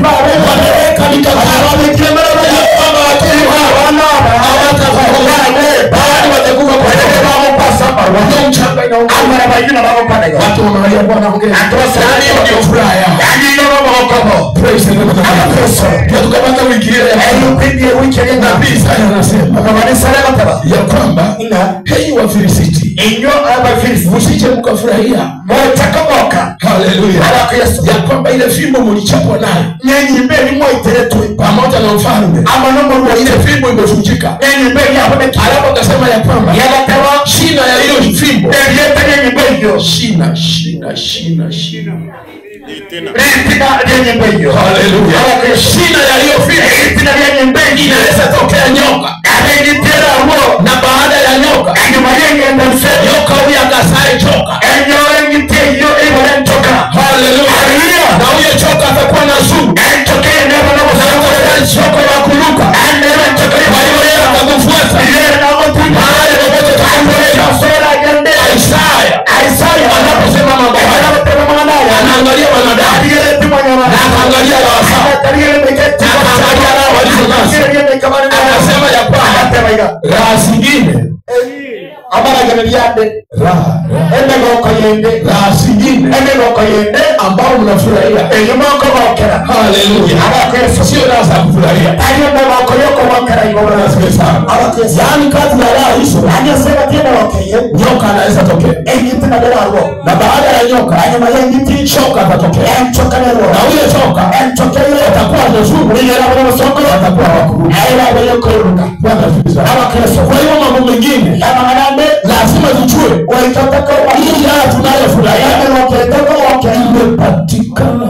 wanaweka mikakati ya kwamba watu hawana bali watakuwa kwa watu wanalia Bwana ongea. Ndio furaha yao. Praise the Lord. Tukapata wiki ile ya nabii Isaya anasema ya kwamba hei Wafilisti, msije mkafurahia haleluya ya kwamba ile fimbo mlichapwa nayo pamoja na mfalme ile fimbo imevunjika. Alafu akasema ya kwamba shina ya hiyo fimbo shina haleluya shina ya hiyo fimbo inaweza tokea nyoka, na baada ya nyoka huyu akasae choka. Haleluya, na huyo choka atakuwa na sumu choka wa kuruka. Kwa hiyo yeye atakufuata mahali popote utakapoenda. Isaya anaposema mambo anaangalia wanadamu na anaangalia anasema ya kwamba raha zingine ambao mnafurahia haleluya sio raha za kufurahia. Yaani kazi ya raha hizo nyoka anaweza tokea, na baada ya nyoka shoka atatokea, na huyo shoka atakuwa nzuri, atakuwa wakuruka. Kwa hiyo mambo mengine lazima tujue hii raha tunayofurahia imepatikana